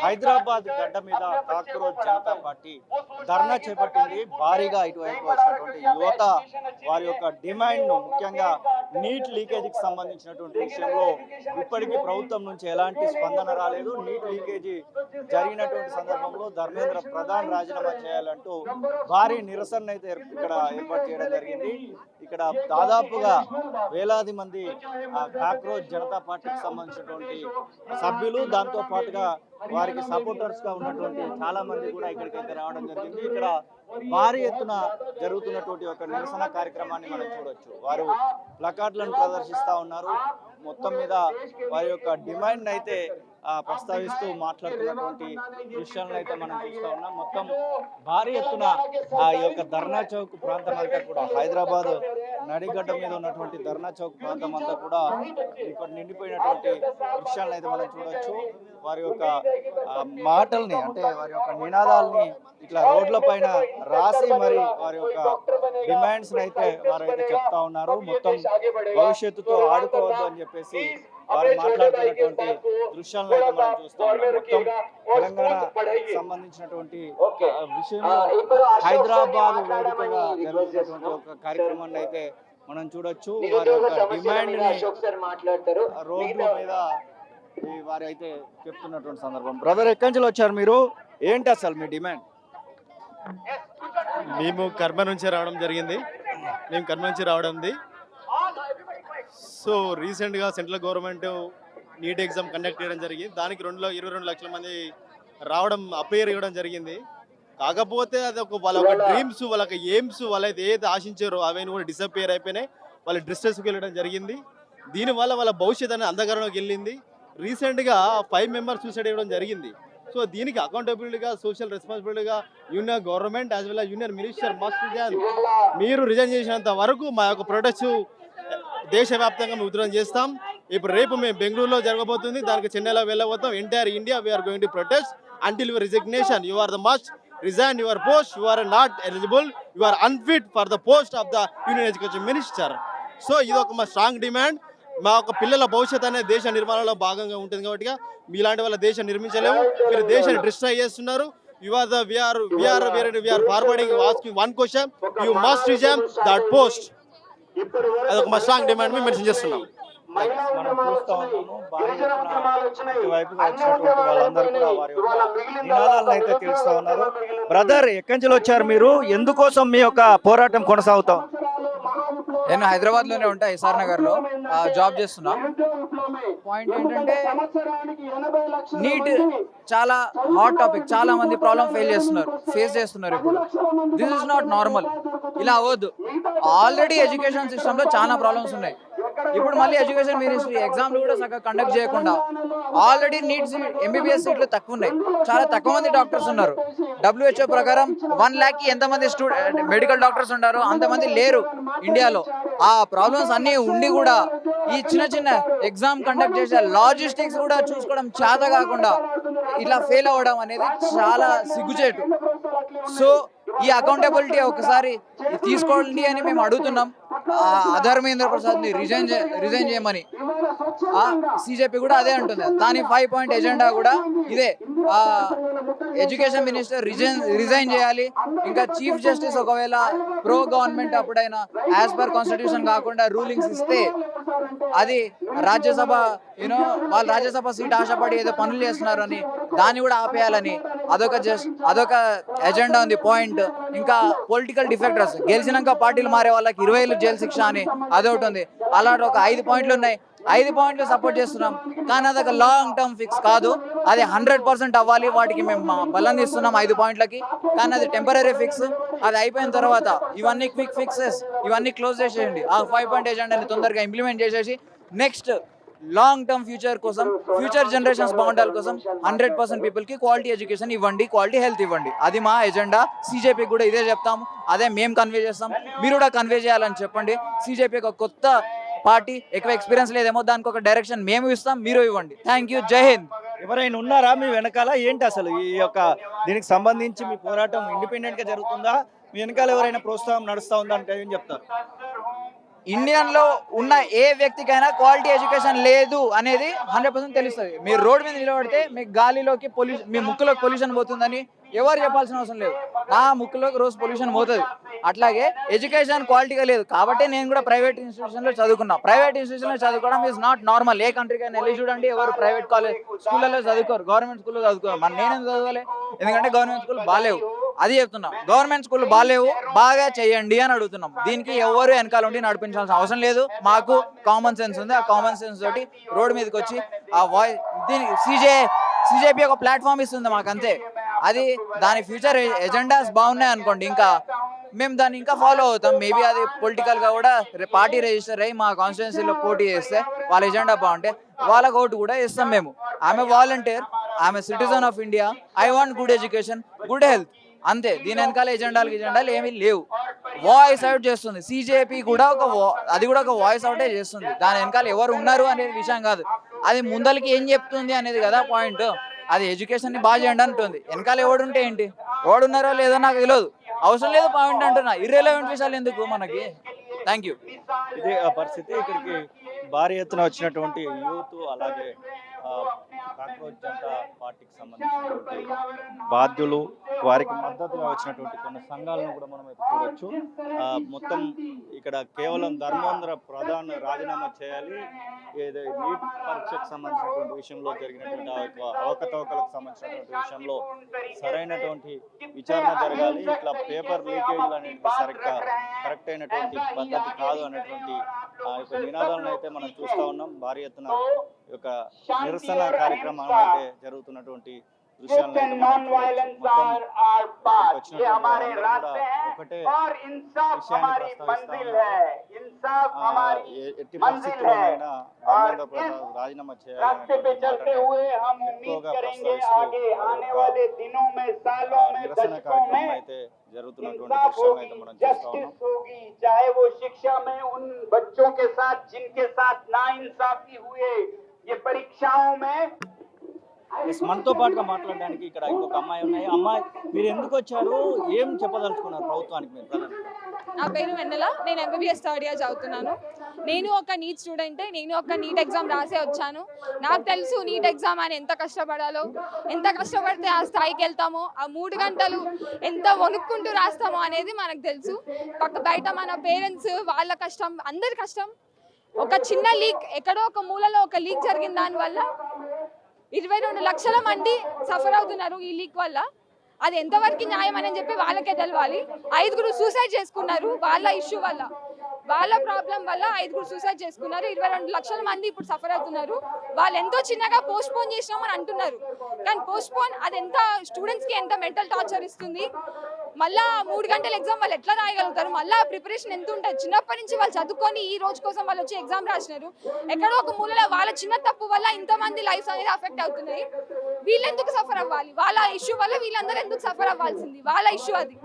హైదరాబాద్ గడ్డ మీద cockroach Janata party ధర్నా చేపట్టింది. భారీగా ఇటువైపు వచ్చినటువంటి యువత వారి యొక్క డిమాండ్ను ముఖ్యంగా నీట్ లీకేజీకి సంబంధించినటువంటి విషయంలో ఇప్పటికీ ప్రభుత్వం నుంచి ఎలాంటి స్పందన రాలేదు. నీట్ లీకేజీ జరిగినటువంటి సందర్భంలో ధర్మేంద్ర ప్రధాన్ రాజీనామా చేయాలంటూ భారీ నిరసన అయితే ఇక్కడ ఏర్పాటు చేయడం జరిగింది. ఇక్కడ దాదాపుగా వేలాది మంది కాక్రోచ్ జనతా పార్టీకి సంబంధించినటువంటి సభ్యులు, దాంతో పాటుగా వారికి సపోర్టర్స్ గా ఉన్నటువంటి చాలా మంది కూడా ఇక్కడికైతే రావడం జరిగింది. ఇక్కడ భారీ ఎత్తున జరుగుతున్నటువంటి ఒక నిరసన కార్యక్రమాన్ని మనం చూడొచ్చు. వారు ప్లకార్డులను ప్రదర్శిస్తా ఉన్నారు. మొత్తం మీద వారి యొక్క డిమాండ్ అయితే ప్రస్తావిస్తూ మాట్లాడుతున్నటువంటి దృశ్యాలను అయితే మనం చూస్తూ ఉన్నాం. మొత్తం భారీ ఎత్తున ఈ యొక్క ధర్నా చౌక్ ప్రాంతం అంతా కూడా, హైదరాబాద్ నడిగడ్డ మీద ఉన్నటువంటి ధర్నా చౌక్ ప్రాంతం అంతా కూడా ఇక్కడ నిండిపోయినటువంటి దృశ్యాలను అయితే మనం చూడొచ్చు. వారి యొక్క మాటల్ని, అంటే వారి యొక్క నినాదాలని ఇట్లా రోడ్ల పైన రాసి మరి వారి యొక్క డిమాండ్స్ అయితే వారైతే చెప్తా ఉన్నారు. మొత్తం భవిష్యత్తుతో ఆడుకోవద్దు అని చెప్పేసి వారు మాట్లాడుతున్నటువంటి దృశ్యాలను అయితే మనం చూస్తాం. మొత్తం తెలంగాణ సంబంధించినటువంటి విషయంలో హైదరాబాద్ వేదికగా జరుగుతున్నటువంటి ఒక కార్యక్రమాన్ని అయితే మనం చూడొచ్చు. వారి యొక్క డిమాండ్ రోడ్ల మీద వారు అయితే చెప్తున్నటువంటి సందర్భం. బ్రదర్, ఎక్కడి నుంచి వచ్చారు మీరు? ఏంటి అసలు మీ డిమాండ్? మేము కర్మ నుంచి రావడం జరిగింది. సో రీసెంట్గా central government NEET exam conduct చేయడం జరిగింది. దానికి 22 లక్షల మంది రావడం, అపేర్ ఇవ్వడం జరిగింది. కాకపోతే అది వాళ్ళ ఒక డ్రీమ్స్, వాళ్ళకి ఎయిమ్స్, వాళ్ళైతే ఏదైతే ఆశించారో అవన్నీ కూడా డిసప్పేర్ అయిపోయినాయి. వాళ్ళ డిస్ట్రెస్కి వెళ్ళడం జరిగింది. దీనివల్ల వాళ్ళ భవిష్యత్ అనేది అంధకారంలోకి వెళ్ళింది. రీసెంట్గా 5 మెంబర్స్ సూసైడ్ ఇవ్వడం జరిగింది. సో దీనికి అకౌంటబిలిటీగా, సోషల్ రెస్పాన్సిబిలిటీగా union government as well union minister must resign. మీరు రిజైన్ చేసినంత వరకు మా యొక్క ప్రొటెస్ట్ దేశవ్యాప్తంగా మేము ఉద్యమం చేస్తాం. ఇప్పుడు రేపు మేము బెంగళూరులో జరగబోతుంది, దానికి చెన్నైలో వెళ్ళబోతాం. Entire India we are going to protest until your resignation. You are the must resign your post. You are not eligible. You are unfit for the post of the union education minister. So ఇది ఒక మా strong demand. మా యొక్క పిల్లల భవిష్యత్ అనేది దేశ నిర్మాణంలో భాగంగా ఉంటుంది కాబట్టి మీలాంటి వాళ్ళ దేశం నిర్మించలేము. మీరు దేశాన్ని డిస్ట్రాయ్ చేస్తున్నారు. You are the we are forwarding asking one question. You must resign that post. అదొక మా స్ట్రాంగ్ డిమాండ్ మేము మెన్షన్ చేస్తున్నాం. మనం చూస్తా ఉన్నాము, భారీ ఎత్తున ఇటువైపుగా వచ్చినటువంటి వాళ్ళందరూ కూడా వారి యొక్క నినాదాలను అయితే తెలుస్తా ఉన్నారు. బ్రదర్, ఎక్కడి నుంచి వచ్చారు మీరు? ఎందుకోసం మీ యొక్క పోరాటం కొనసాగుతాం? నేను హైదరాబాద్లోనే ఉంటా, ఎస్ఆర్ నగర్లో జాబ్ చేస్తున్నా. పాయింట్ ఏంటంటే నీట్ చాలా హాట్ టాపిక్. చాలా మంది ఫేస్ చేస్తున్నారు. ఇప్పుడు దిస్ ఇస్ నాట్ నార్మల్. ఇలా అవ్వద్దు. ఆల్రెడీ ఎడ్యుకేషన్ సిస్టంలో చాలా ప్రాబ్లమ్స్ ఉన్నాయి. ఇప్పుడు మళ్ళీ ఎడ్యుకేషన్ మినిస్ట్రీ ఎగ్జామ్లు కూడా చక్కగా కండక్ట్ చేయకుండా, ఆల్రెడీ నీట్ ఎంబీబీఎస్ సీట్లు తక్కువ ఉన్నాయి. చాలా తక్కువ మంది డాక్టర్స్ ఉన్నారు. WHO ప్రకారం 1 లాక్కి ఎంతమంది మెడికల్ డాక్టర్స్ ఉంటారో అంతమంది లేరు ఇండియాలో. ఆ ప్రాబ్లమ్స్ అన్నీ ఉండి కూడా ఈ చిన్న ఎగ్జామ్ కండక్ట్ చేసే లాజిస్టిక్స్ కూడా చూసుకోవడం చేత కాకుండా ఇట్లా ఫెయిల్ అవ్వడం అనేది చాలా సిగ్గుచేటు. సో ఈ అకౌంటబిలిటీ ఒకసారి తీసుకోండి అని మేము అడుగుతున్నాం. ధర్మేంద్ర ప్రసాద్ని రిజైన్ చేయమని సిజేపీ కూడా అదే అంటుంది. దాని 5 పాయింట్ ఎజెండా కూడా ఇదే. ఎడ్యుకేషన్ మినిస్టర్ రిజైన్ చేయాలి. ఇంకా చీఫ్ జస్టిస్ ఒకవేళ ప్రో గవర్నమెంట్ అప్పుడైనా యాజ్ పర్ కాన్స్టిట్యూషన్ కాకుండా రూలింగ్స్ ఇస్తే అది రాజ్యసభ వాళ్ళు రాజ్యసభ సీట్ ఆశపడి ఏదో పనులు చేస్తున్నారు అని దాన్ని కూడా ఆపేయాలని అదొక ఎజెండా ఉంది పాయింట్. ఇంకా పొలిటికల్ డిఫెక్టర్స్ గెలిచినాక పార్టీలు మారే వాళ్ళకి 20 ఏళ్ళు జైలు శిక్ష అని అదొకటి ఉంది. అలాంటి ఒక 5 పాయింట్లు ఉన్నాయి. 5 పాయింట్లు సపోర్ట్ చేస్తున్నాం. కానీ అదొక లాంగ్ టర్మ్ ఫిక్స్ కాదు. అది 100% అవ్వాలి. వాటికి మేము బలం ఇస్తున్నాం 5 పాయింట్లకి. కానీ అది టెంపరీ ఫిక్స్. అది అయిపోయిన తర్వాత ఇవన్నీ క్విక్ ఫిక్సెస్ ఇవన్నీ క్లోజ్ చేసేయండి. ఆ 5 పాయింట్ ఎజెండాని తొందరగా ఇంప్లిమెంట్ చేసేసి నెక్స్ట్ లాంగ్ టర్మ్ ఫ్యూచర్ కోసం, ఫ్యూచర్ జనరేషన్స్ బాగుండాలి కోసం 100% పీపుల్కి క్వాలిటీ ఎడ్యుకేషన్ ఇవ్వండి, క్వాలిటీ హెల్త్ ఇవ్వండి. అది మా ఎజెండా. సిజేపీకి కూడా ఇదే చెప్తాము. అదే మేము కన్వే చేస్తాం. మీరు కూడా కన్వే చేయాలని చెప్పండి. సిజేపీ ఒక కొత్త పార్టీ, ఎక్కువ ఎక్స్పీరియన్స్ లేదేమో, దానికి ఒక డైరెక్షన్ మేము ఇస్తాం, మీరు ఇవ్వండి. Thank you. జై హింద్. ఎవరైనా ఉన్నారా మీ వెనకాల? ఏంటి అసలు ఈ యొక్క దీనికి సంబంధించి మీ పోరాటం ఇండిపెండెంట్ గా జరుగుతుందా? మీ వెనకాల ఎవరైనా ప్రోత్సాహం నడుస్తా ఉందా అంటే ఏం చెప్తారు? ఇండియన్లో ఉన్న ఏ వ్యక్తికైనా క్వాలిటీ ఎడ్యుకేషన్ లేదు అనేది 100% తెలుస్తుంది. మీరు రోడ్ మీద నిలబడితే మీకు గాలిలోకి పొల్యూషన్, మీ ముక్కులోకి పొల్యూషన్ పోతుందని ఎవరు చెప్పాల్సిన అవసరం లేదు. నా ముక్కులోకి రోజు పొల్యూషన్ పోతుంది. అట్లాగే ఎడ్యుకేషన్ క్వాలిటీగా లేదు కాబట్టి నేను కూడా ప్రైవేట్ ఇన్స్టిట్యూషన్లో చదువుకున్నా. ప్రైవేట్ ఇన్స్టిట్యూషన్లో చదువుకోవడం ఈజ్ నాట్ నార్మల్. ఏ కంట్రీకైనా వెళ్ళి చూడండి, ఎవరు ప్రైవేట్ కాలేజ్ స్కూళ్ళలో చదువుకోరు, గవర్నమెంట్ స్కూల్లో చదువుకోరు. మరి నేనేం చదవాలి? ఎందుకంటే గవర్నమెంట్ స్కూల్ బాగాలేవు. అది చెప్తున్నాం, గవర్నమెంట్ స్కూల్ బాగాలేవు, బాగా చేయండి అని అడుగుతున్నాం. దీనికి ఎవరు వెనకాల ఉండి నడిపించాల్సిన అవసరం లేదు. మాకు కామన్ సెన్స్ ఉంది. ఆ కామన్ సెన్స్ తోటి రోడ్ మీదకి వచ్చి ఆ వాయిస్ దీనికి సిజేపీ ఒక ప్లాట్ఫామ్ ఇస్తుంది మాకు, అంతే. అది దాని ఫ్యూచర్ ఎజెండాస్ బాగున్నాయి అనుకోండి, ఇంకా మేము దాన్ని ఇంకా ఫాలో అవుతాం. మేబీ అది పొలిటికల్గా కూడా పార్టీ రిజిస్టర్ అయ్యి మా కాన్స్టిట్యున్సీలో పోటీ చేస్తే వాళ్ళ ఎజెండా బాగుంటే వాళ్ళకి ఓటు కూడా ఇస్తాం మేము. ఆమె వాలంటీర్, ఆమె citizen of India. I want good education, good health, అంతే. దీని వెనకాల ఎజెండాలు ఏమీ లేవు. వాయిస్ అవుట్ చేస్తుంది సిజేపీ కూడా, అది కూడా ఒక వాయిస్ అవుటే చేస్తుంది. దాని వెనకాల ఎవరు ఉన్నారు అనేది విషయం కాదు, అది ముందలకి ఏం చెప్తుంది అనేది కదా పాయింట్. అది ఎడ్యుకేషన్ని బాగా చేయండి అంటుంది. వెనకాల ఎవడుంటే ఏంటి, ఎవడున్నారో లేదో నాకు తెలియదు, అవసరం లేదు పాయింట్ అంటున్నా. ఇర్రెలవెంట్ విషయాలు ఎందుకు మనకి? Thank you. ఇదే ఆ పరిస్థితి. ఇక్కడికి భారీ ఎత్తున వచ్చినటువంటి యూత్, అలాగే కాక్రోచ్ జనతా పార్టీకి సంబంధించినటువంటి బాధ్యులు, వారికి మద్దతుగా వచ్చినటువంటి కొన్ని సంఘాలను కూడా మనం అయితే చూడొచ్చు. మొత్తం ఇక్కడ కేవలం ధర్మేంద్ర ప్రధాన్ రాజీనామా చేయాలి, ఏదో నీట్ పరీక్షకు సంబంధించినటువంటి విషయంలో జరిగినటువంటి అవకతవకలకు సంబంధించినటువంటి విషయంలో సరైనటువంటి విచారణ జరగాలి, ఇట్లా పేపర్ లీకేజీలు అనేది కరెక్ట్ అయినటువంటి పద్ధతి కాదు అనేటువంటి నినాదాలను అయితే మనం చూస్తూ ఉన్నాం. భారీ ఎత్తున ఈ యొక్క నిరసన కార్యక్రమం అయితే జరుగుతున్నటువంటి దృశ్యాలను అయితే మనం వచ్చినటువంటి ఒకటే విషయాన్ని ప్రస్తావిస్తాం. ఎట్టి పరిస్థితుల్లోనైనా ధర్మేంద్ర ప్రసాద్ రాజీనామా చేయాలని ఎక్కువగా ప్రస్తావిస్తూ నిరసన కార్యక్రమం అయితే జరుగుతున్నటువంటి దృశ్యాలను అయితే మనం చూస్తా ఉన్నాం. चाहे वो शिक्षा में उन बच्चों के साथ जिनके साथ नाइंसाफी हुए, ये परीक्षाओं में మనతో పాటుగా మాట్లాడడానికి ఇక్కడ ఇంకొక అమ్మాయి ఉన్నాయి. అమ్మాయి, మీరు ఎందుకు వచ్చారు, ఏం చెప్పదలుచుకున్నారు ప్రభుత్వానికి మీరు? నా పేరు వెన్నెల, నేను ఎంబీబీఎస్ థర్డ్ ఇయర్ చదువుతున్నాను. నేను ఒక నీట్ స్టూడెంటే, నేను ఒక నీట్ ఎగ్జామ్ రాసే వచ్చాను. నాకు తెలుసు నీట్ ఎగ్జామ్ అని ఎంత కష్టపడాలో, ఎంత కష్టపడితే ఆ స్థాయికి వెళ్తామో, ఆ 3 గంటలు ఎంత వణుక్కుంటూ రాస్తామో అనేది మనకు తెలుసు. బయట మన పేరెంట్స్, వాళ్ళ కష్టం, అందరి కష్టం. ఒక చిన్న లీక్, ఎక్కడో ఒక మూలలో ఒక లీక్ జరిగిన దానివల్ల 22 లక్షల మంది సఫర్ అవుతున్నారు ఈ లీక్ వల్ల. అది ఎంతవరకు న్యాయం అని చెప్పి వాళ్ళకే తెలవాలి. 5 సూసైడ్ చేసుకున్నారు వాళ్ళ ఇష్యూ వల్ల, వాళ్ళ ప్రాబ్లం వల్ల 5 సూసైడ్ చేసుకున్నారు. 22 లక్షల మంది ఇప్పుడు సఫర్ అవుతున్నారు. వాళ్ళు ఎంతో చిన్నగా పోస్ట్ పోన్ చేసినామని అంటున్నారు, కానీ పోస్ట్ పోన్ అది ఎంత స్టూడెంట్స్కి ఎంత మెంటల్ టార్చర్ ఇస్తుంది. మళ్ళీ 3 గంటల ఎగ్జామ్ వాళ్ళు ఎట్లా రాయగలుగుతారు? మళ్ళీ ప్రిపరేషన్ ఎంత ఉంటుంది? చిన్నప్పటి నుంచి వాళ్ళు చదువుకొని ఈ రోజు కోసం వాళ్ళు వచ్చి ఎగ్జామ్ రాసినారు. ఎక్కడో ఒక మూలలో వాళ్ళ చిన్న తప్పు వల్ల ఇంతమంది లైఫ్స్ అనేది అఫెక్ట్ అవుతున్నాయి. వీళ్ళు ఎందుకు సఫర్ అవ్వాలి? వాళ్ళ ఇష్యూ వల్ల వీళ్ళందరూ ఎందుకు సఫర్ అవ్వాల్సింది? వాళ్ళ ఇష్యూ అది.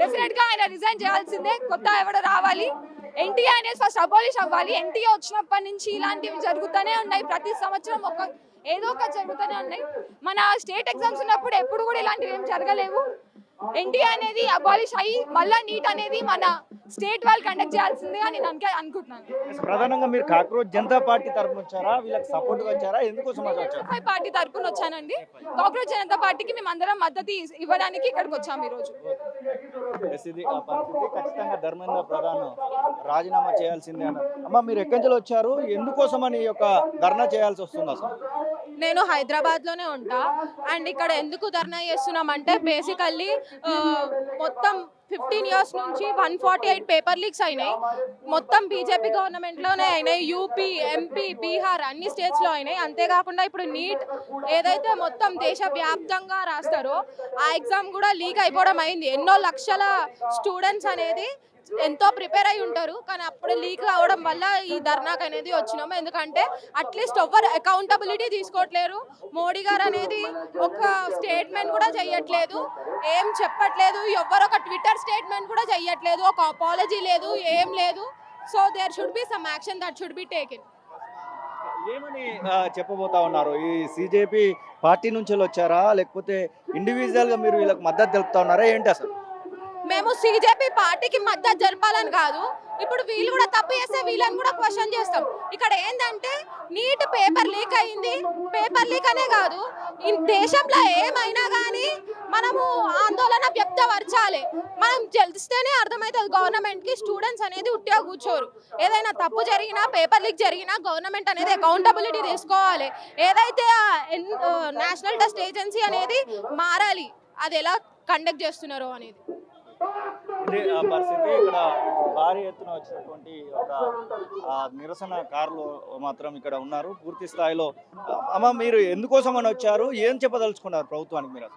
డెఫినెట్గా ఆయన రిజైన్ చేయాల్సిందే, కొత్త ఎవడో రావాలి. ఎన్టీఏ అనేది ఫస్ట్ అబాలిష్ అవ్వాలి. ఎన్టీఏ వచ్చినప్పటి నుంచి ఇలాంటివి జరుగుతూనే ఉన్నాయి. ప్రతి సంవత్సరం ఏదో ఒక జరుగుతూనే ఉన్నాయి. మన స్టేట్ ఎగ్జామ్స్ ఉన్నప్పుడు ఎప్పుడు కూడా ఇలాంటివి ఏం జరగలేవు. ఎన్టీఏ అనేది అబాలిష్ అయ్యి మళ్ళీ నీట్ అనేది మన స్టేట్ వాళ్ళు కండక్ట్ చేయాల్సిందిగా నేను అనుకుంటున్నాను. ప్రధానంగా మీరు కాక్రోచ్ జనతా పార్టీ తరఫున వచ్చారా, వీళ్ళకి సపోర్ట్ గా వచ్చారా, ఎందుకోసం వచ్చారు? పార్టీ తరఫున వచ్చానండి. కాక్రోచ్ జనతా పార్టీకి మేము అందరం మద్దతు ఇవ్వడానికి ఇక్కడికి వచ్చాము ఈ రోజు. ఖచ్చితంగా ధర్మేంద్ర ప్రధాన్ రాజీనామా చేయాల్సిందే అన్నారు. అమ్మ, మీరు ఎక్కడి నుంచి వచ్చారు, ఎందుకోసం అని యొక్క ధర్నా చేయాల్సి వస్తుంది అసలు? నేను హైదరాబాద్లోనే ఉంటా. అండ్ ఇక్కడ ఎందుకు ధర్నా చేస్తున్నామంటే బేసికల్లీ మొత్తం 15 years నుంచి 148 పేపర్ లీక్స్ అయినాయి. మొత్తం బీజేపీ గవర్నమెంట్లోనే అయినాయి. యూపీ, ఎంపీ, బీహార్ అన్ని స్టేట్స్లో అయినాయి. అంతేకాకుండా ఇప్పుడు నీట్ ఏదైతే మొత్తం దేశవ్యాప్తంగా రాస్తారో ఆ ఎగ్జామ్ కూడా లీక్ అయిపోవడం అయింది. ఎన్నో లక్షల స్టూడెంట్స్ అనేది ఎంతో ప్రిపేర్ అయి ఉంటారు, కానీ అప్పుడు లీక్ అవ్వడం వల్ల ఈ ధర్నాకు అనేది వచ్చినాము. ఎందుకంటే అట్లీస్ట్ ఎవరు అకౌంటబిలిటీ తీసుకోవట్లేరు. మోడీ గారు అనేది ఒక స్టేట్మెంట్ కూడా చెయ్యట్లేదు, ఏం చెప్పట్లేదు. ఎవరు ఒక ట్విట్టర్ స్టేట్మెంట్ కూడా చెయ్యట్లేదు, ఒక అపాలజీ లేదు, ఏం లేదు. So there should be some action that should be taken. ఏమని చెప్పబోతా ఉన్నారు? ఈ సిజేపీ పార్టీ నుంచి వచ్చారా, లేకపోతే ఇండివిజువల్ గా మీరు వీళ్ళకి మద్దతు తెలుపుతా ఉన్నారా, ఏంటి అసలు? మేము సిజేపీ పార్టీకి మద్దతు జరపాలని కాదు, ఇప్పుడు వీళ్ళు కూడా తప్పు చేస్తే వీళ్ళని కూడా క్వశ్చన్ చేస్తాం. ఇక్కడ ఏంటంటే నీట్ పేపర్ లీక్ అయింది, పేపర్ లీక్ అనే కాదు, ఈ దేశంలో ఏమైనా కానీ మనము ఆందోళన వ్యక్తపరచాలి. మనం తెలిస్తేనే అర్థమవుతుంది గవర్నమెంట్కి. స్టూడెంట్స్ అనేది ఉట్టిగా కూర్చోరు. ఏదైనా తప్పు జరిగినా, పేపర్ లీక్ జరిగినా గవర్నమెంట్ అనేది అకౌంటబిలిటీ తీసుకోవాలి. ఏదైతే నేషనల్ టెస్ట్ ఏజెన్సీ అనేది మారాలి, అది ఎలా కండక్ట్ చేస్తున్నారో అనేది. ఇది ఆ పరిస్థితి. ఇక్కడ భారీ ఎత్తున వచ్చినటువంటి ఒక నిరసన కార్లు మాత్రం ఇక్కడ ఉన్నారు పూర్తి స్థాయిలో. అమ్మ, మీరు ఎందుకోసం అని వచ్చారు, ఏం చెప్పదలుచుకున్నారు ప్రభుత్వానికి మీరు?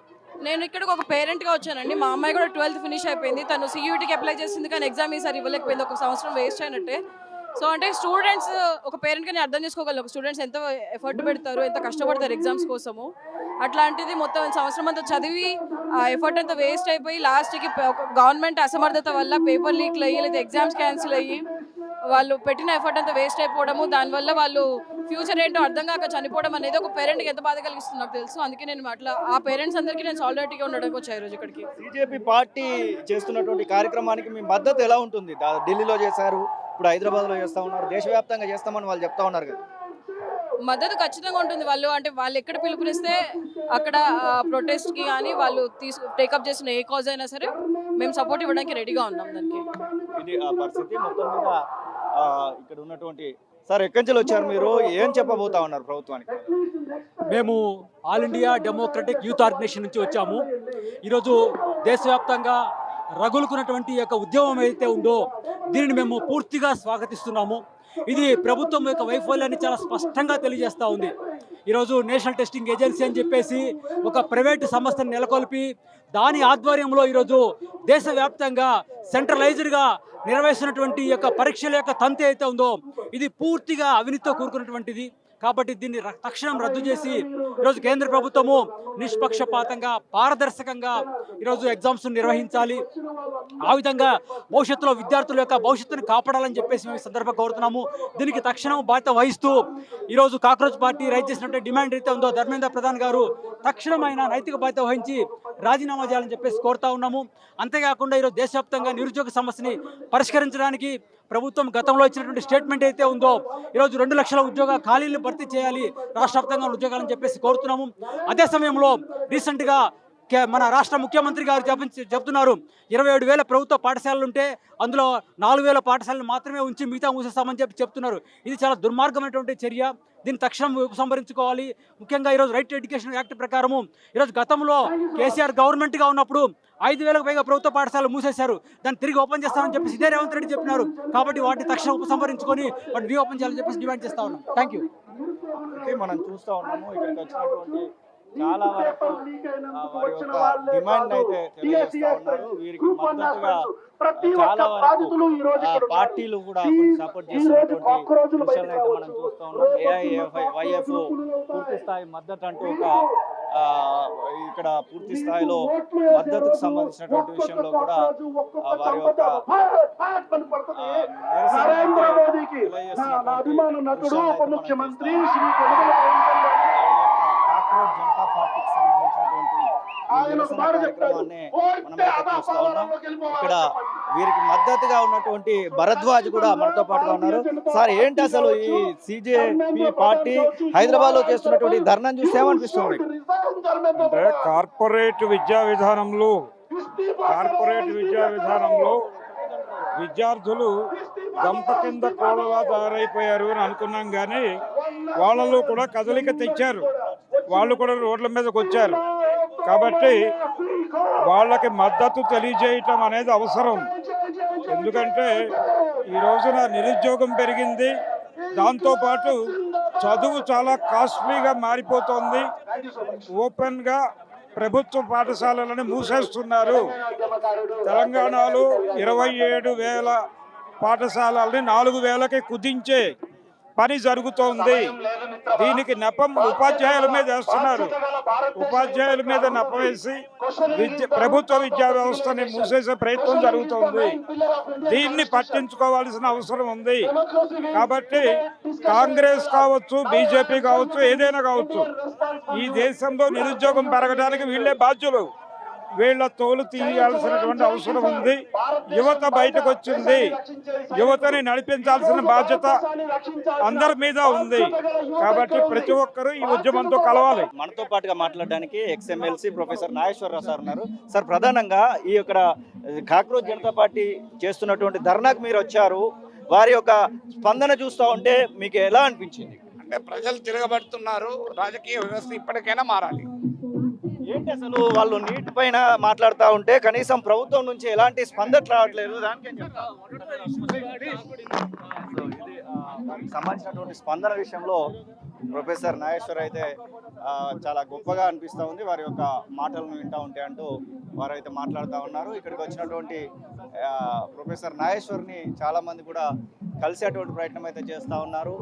నేను ఇక్కడికి ఒక పేరెంట్గా వచ్చానండి. మా అమ్మాయి కూడా 12th ఫినిష్ అయిపోయింది. తను సియూటీకి అప్లై చేసింది కానీ ఎగ్జామ్ ఈసారి ఇవ్వలేకపోయింది. ఒక సంవత్సరం వేస్ట్ అయినట్టే. సో అంటే స్టూడెంట్స్, ఒక పేరెంట్గా నేను అర్థం చేసుకోగలను స్టూడెంట్స్ ఎంత ఎఫర్ట్ పెడతారు, ఎంత కష్టపడతారు ఎగ్జామ్స్ కోసము. అట్లాంటిది మొత్తం సంవత్సరం అంతా చదివి ఆ ఎఫర్ట్ అంతా వేస్ట్ అయిపోయి లాస్ట్కి గవర్నమెంట్ అసమర్థత వల్ల పేపర్ లీక్లు అయ్యి లేదా ఎగ్జామ్స్ క్యాన్సిల్ అయ్యి వాళ్ళు పెట్టిన ఎఫర్ట్ అంతా వేస్ట్ అయిపోవడము, దానివల్ల వాళ్ళు ఫ్యూచర్ ఏంటో అర్థం కాక చనిపోవడం అనేది ఒక పేరెంట్కి ఎంత బాధ కలిగిస్తుంది నాకు తెలుసు. అందుకే నేను అట్లా ఆ పేరెంట్స్ అందరికీ నేను సాలిడారిటీగా ఉండడానికి వచ్చాను ఈరోజు ఇక్కడికి. బీజేపీ పార్టీ చేస్తున్నటువంటి కార్యక్రమానికి మీ మద్దతు ఎలా ఉంటుంది? ఢిల్లీలో చేశారు, ఇప్పుడు హైదరాబాద్లో చేస్తూ ఉన్నారు, దేశవ్యాప్తంగా చేస్తామని వాళ్ళు చెప్తా ఉన్నారు కదా. మద్దతు ఖచ్చితంగా ఉంటుంది. వాళ్ళు ఎక్కడ పిలుపునిస్తే అక్కడ ప్రొటెస్ట్కి కానీ వాళ్ళు టేకప్ చేసిన ఏ కాజ్ అయినా సరే మేము సపోర్ట్ ఇవ్వడానికి రెడీగా ఉన్నాం దానికి. ఇది ఆ పరిస్థితి. మొత్తం మీద ఇక్కడ ఉన్నటువంటి సార్, ఎక్కడి నుంచి వచ్చారు మీరు, ఏం చెప్పబోతా ఉన్నారు ప్రభుత్వానికి? మేము all India democratic youth organisation నుంచి వచ్చాము. ఈరోజు దేశవ్యాప్తంగా రగులుకున్నటువంటి యొక్క ఉద్యమం ఏదైతే ఉందో దీనిని మేము పూర్తిగా స్వాగతిస్తున్నాము. ఇది ప్రభుత్వం యొక్క వైఫల్యాన్ని చాలా స్పష్టంగా తెలియజేస్తూ ఉంది. ఈరోజు నేషనల్ టెస్టింగ్ ఏజెన్సీ అని చెప్పేసి ఒక ప్రైవేటు సంస్థను నెలకొల్పి దాని ఆధ్వర్యంలో ఈరోజు దేశవ్యాప్తంగా సెంట్రలైజ్డ్గా నిర్వహిస్తున్నటువంటి యొక్క పరీక్షల యొక్క తంతు అయితే ఉందో ఇది పూర్తిగా అవినీతితో కూరుకున్నటువంటిది. కాబట్టి దీన్ని తక్షణం రద్దు చేసి ఈరోజు కేంద్ర ప్రభుత్వము నిష్పక్షపాతంగా పారదర్శకంగా ఈరోజు ఎగ్జామ్స్ నిర్వహించాలి. ఆ విధంగా భవిష్యత్తులో విద్యార్థుల యొక్క భవిష్యత్తును కాపాడాలని చెప్పేసి మేము ఈ సందర్భంగా కోరుతున్నాము. దీనికి తక్షణం బాధ్యత వహిస్తూ ఈరోజు కాక్రోచ్ పార్టీ రైజ్ చేసినటువంటి డిమాండ్ అయితే ఉందో ధర్మేంద్ర ప్రధాన్ గారు తక్షణం ఆయన నైతిక బాధ్యత వహించి రాజీనామా చేయాలని చెప్పేసి కోరుతా ఉన్నాము. అంతేకాకుండా ఈరోజు దేశవ్యాప్తంగా నిరుద్యోగ సమస్యని పరిష్కరించడానికి ప్రభుత్వం గతంలో ఇచ్చినటువంటి స్టేట్మెంట్ అయితే ఉందో ఈరోజు 2 లక్షల ఉద్యోగ ఖాళీలను భర్తీ చేయాలి రాష్ట్ర వ్యాప్తంగా ఉద్యోగాలని చెప్పేసి కోరుతున్నాము. అదే సమయంలో రీసెంట్గా మన రాష్ట్ర ముఖ్యమంత్రి గారు చెప్తున్నారు 27,000 ప్రభుత్వ పాఠశాలలు ఉంటే అందులో 4,000 పాఠశాలలు మాత్రమే ఉంచి మిగతా మూసేస్తామని చెప్తున్నారు. ఇది చాలా దుర్మార్గమైనటువంటి చర్య. దీన్ని తక్షణం ఉపసంహరించుకోవాలి. ముఖ్యంగా ఈరోజు రైట్ టు ఎడ్యుకేషన్ యాక్ట్ ప్రకారము ఈరోజు గతంలో కేసీఆర్ గవర్నమెంట్గా ఉన్నప్పుడు 5,000కు పైగా ప్రభుత్వ పాఠశాలలు మూసేశారు. దాన్ని తిరిగి ఓపెన్ చేస్తామని చెప్పేసి ఇదే రేవంత్ రెడ్డి చెప్పినారు. కాబట్టి వాటిని తక్షణం ఉపసంహరించుకొని వాటిని రీఓపెన్ చేయాలని చెప్పేసి డిమాండ్ చేస్తా ఉన్నాం. Thank you. మనం చూస్తూ ఉన్నాము ఇక్కడికి వచ్చినటువంటి చాలా వరకు వారి యొక్క డిమాండ్ అయితే తెలియజేస్తా ఉన్నారు. వీరికి మద్దతుగా చాలా వరకు పార్టీలు కూడా సపోర్ట్ చేస్తున్నటువంటి విషయాలను అయితే మనం చూస్తూ ఉన్నాం. ఏఐఎఫ్ఐ పూర్తి స్థాయి మద్దతు అంటూ ఒక ఇక్కడ పూర్తి స్థాయిలో మద్దతుకు సంబంధించినటువంటి విషయంలో కూడా వారి యొక్క కాక్రోచ్ జనతా పార్టీకి సంబంధించినటువంటి కార్యక్రమాన్ని మనమైతే చూస్తా ఉన్నాం. ఇక్కడ వీరికి మద్దతుగా ఉన్నటువంటి భరద్వాజ్ కూడా మనతో పాటుగా ఉన్నారు. సార్, ఏంటి అసలు ఈ సిజేపీ పార్టీ హైదరాబాద్ లో చేస్తున్నటువంటి ధర్నాను చూసి ఏమనిపిస్తుంది? అంటే కార్పొరేట్ విద్యా విధానంలో విద్యార్థులు గంప కింద కోళ్ళలా తయారైపోయారు అని అనుకున్నాం. కానీ వాళ్ళలో కూడా కదలిక తెచ్చారు, వాళ్ళు కూడా రోడ్ల మీదకి వచ్చారు. కాబట్టి వాళ్ళకి మద్దతు తెలియజేయటం అనేది అవసరం. ఎందుకంటే ఈ రోజున నిరుద్యోగం పెరిగింది, దాంతోపాటు చదువు చాలా కాస్ట్లీగా మారిపోతుంది. ఓపెన్గా ప్రభుత్వ పాఠశాలలను మూసేస్తున్నారు. తెలంగాణలో 27,000 పాఠశాలల్ని 4,000కి కుదించే పని జరుగుతోంది. దీనికి నెపం ఉపాధ్యాయుల మీద వేస్తున్నారు. ఉపాధ్యాయుల మీద నెపవేసి ప్రభుత్వ విద్యా వ్యవస్థని మూసేసే ప్రయత్నం జరుగుతోంది. దీన్ని పట్టించుకోవాల్సిన అవసరం ఉంది. కాబట్టి కాంగ్రెస్ కావచ్చు, బీజేపీ కావచ్చు, ఏదైనా కావచ్చు, ఈ దేశంలో నిరుద్యోగం పెరగడానికి వీళ్ళే బాధ్యులు. వీళ్ళ తోలు తీయాల్సినటువంటి అవసరం ఉంది. యువత బయటకు వచ్చింది. యువతని నడిపించాల్సిన బాధ్యత అందరి మీద ఉంది. కాబట్టి ప్రతి ఒక్కరూ ఈ ఉద్యమంతో కలవాలి. మనతో పాటుగా మాట్లాడడానికి ఎక్స్ఎమ్మెల్సీ ప్రొఫెసర్ నాగేశ్వరరావు సార్ ఉన్నారు. సార్, ప్రధానంగా ఈ యొక్క కాక్రోచ్ జనతా పార్టీ చేస్తున్నటువంటి ధర్నాకు మీరు వచ్చారు. వారి యొక్క స్పందన చూస్తూ ఉంటే మీకు ఎలా అనిపించింది? అంటే ప్రజలు తిరగబడుతున్నారు. రాజకీయ వ్యవస్థ ఇప్పటికైనా మారాలి. ఏంటి అసలు వాళ్ళు నీటి పైన మాట్లాడుతూ ఉంటే కనీసం ప్రభుత్వం నుంచి ఎలాంటి స్పందన రావట్లేదు. దానికి సంబంధించినటువంటి స్పందన విషయంలో ప్రొఫెసర్ నాగేశ్వర్ అయితే చాలా గొప్పగా అనిపిస్తూ ఉంది. వారి యొక్క మాటలను వింటూ ఉంటే అంటూ వారైతే మాట్లాడుతూ ఉన్నారు. ఇక్కడికి వచ్చినటువంటి ప్రొఫెసర్ నాగేశ్వర్ని చాలామంది కూడా కలిసేటువంటి ప్రయత్నం అయితే చేస్తూ ఉన్నారు.